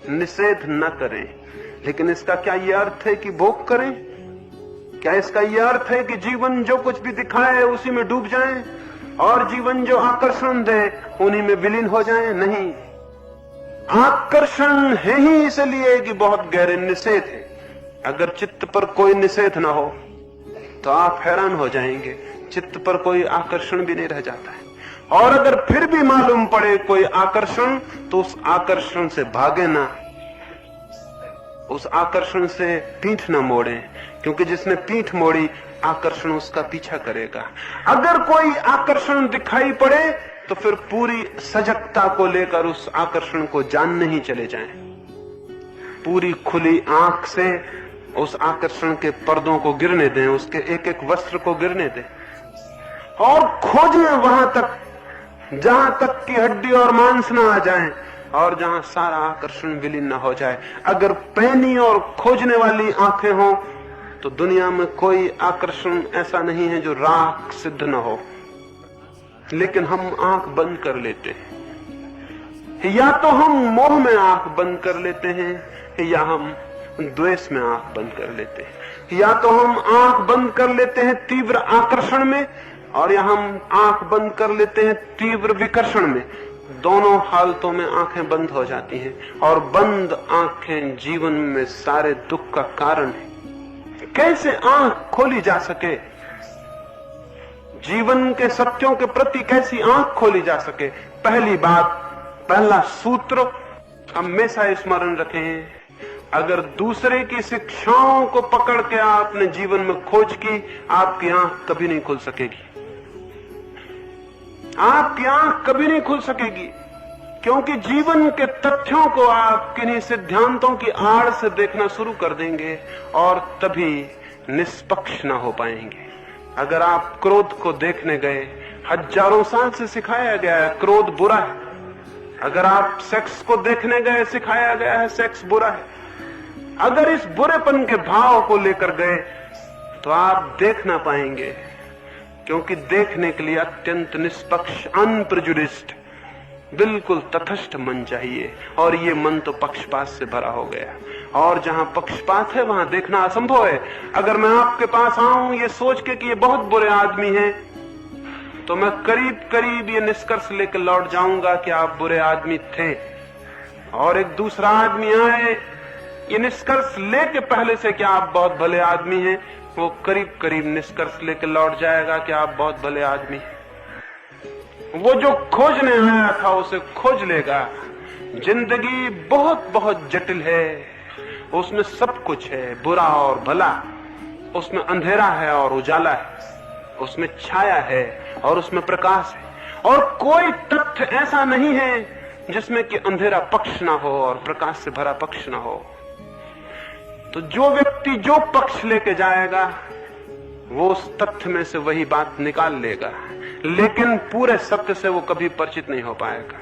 निषेध न करें। लेकिन इसका क्या यह अर्थ है कि भोग करें? क्या इसका यह अर्थ है कि जीवन जो कुछ भी दिखाए उसी में डूब जाएं और जीवन जो आकर्षण दे उन्हीं में विलीन हो जाएं? नहीं, आकर्षण है ही इसलिए कि बहुत गहरे निषेध है। अगर चित्त पर कोई निषेध ना हो तो आप हैरान हो जाएंगे, चित्त पर कोई आकर्षण भी नहीं रह जाता है। और अगर फिर भी मालूम पड़े कोई आकर्षण तो उस आकर्षण से भागे ना, उस आकर्षण से पीठ न मोड़े, क्योंकि जिसने पीठ मोड़ी आकर्षण उसका पीछा करेगा। अगर कोई आकर्षण दिखाई पड़े तो फिर पूरी सजगता को लेकर उस आकर्षण को जानने ही चले जाएं। पूरी खुली आंख से उस आकर्षण के पर्दों को गिरने दें, उसके एक एक वस्त्र को गिरने दें और खोजें वहां तक जहां तक की हड्डी और मांस ना आ जाएं और जहां सारा आकर्षण विलीन न हो जाए। अगर पैनी और खोजने वाली आंखें हों तो दुनिया में कोई आकर्षण ऐसा नहीं है जो राख सिद्ध न हो। लेकिन हम आंख बंद कर लेते हैं, या तो हम मोह में आंख बंद कर लेते हैं या हम द्वेष में आंख बंद कर लेते हैं। या तो हम आंख बंद कर लेते हैं तीव्र आकर्षण में और या हम आंख बंद कर लेते हैं तीव्र विकर्षण में। दोनों हालतों में आंखें बंद हो जाती हैं और बंद आंखें जीवन में सारे दुख का कारण है। कैसे आंख खोली जा सके? जीवन के सत्यों के प्रति कैसी आंख खोली जा सके? पहली बात, पहला सूत्र हमेशा स्मरण रखें, अगर दूसरे की शिक्षाओं को पकड़ के आपने जीवन में खोज की, आपकी आंख कभी नहीं खुल सकेगी। आपकी आंख कभी नहीं खुल सकेगी, क्योंकि जीवन के तथ्यों को आप किन्हीं सिद्धांतों की आड़ से देखना शुरू कर देंगे और तभी निष्पक्ष ना हो पाएंगे। अगर आप क्रोध को देखने गए, हजारों साल से सिखाया गया है क्रोध बुरा है। अगर आप सेक्स को देखने गए, सिखाया गया है सेक्स बुरा है। अगर इस बुरेपन के भाव को लेकर गए तो आप देख ना पाएंगे, क्योंकि देखने के लिए अत्यंत निष्पक्ष, अनप्रेजुडिस्ड, बिल्कुल तटस्थ मन चाहिए और ये मन तो पक्षपात से भरा हो गया। और जहां पक्षपात है वहां देखना असंभव है। अगर मैं आपके पास आऊं ये सोच के कि ये बहुत बुरे आदमी हैं, तो मैं करीब करीब ये निष्कर्ष लेकर लौट जाऊंगा कि आप बुरे आदमी थे, और एक दूसरा आदमी आए ये निष्कर्ष लेके पहले से कि आप बहुत भले आदमी हैं, वो करीब करीब निष्कर्ष लेके लौट जाएगा कि आप बहुत भले आदमी हैं। वो जो खोजने आया था उसे खोज लेगा। जिंदगी बहुत बहुत जटिल है, उसमें सब कुछ है, बुरा और भला, उसमें अंधेरा है और उजाला है, उसमें छाया है और उसमें प्रकाश है, और कोई तथ्य ऐसा नहीं है जिसमें कि अंधेरा पक्ष ना हो और प्रकाश से भरा पक्ष ना हो। तो जो व्यक्ति जो पक्ष लेके जाएगा वो उस तथ्य में से वही बात निकाल लेगा, लेकिन पूरे सत्य से वो कभी परिचित नहीं हो पाएगा।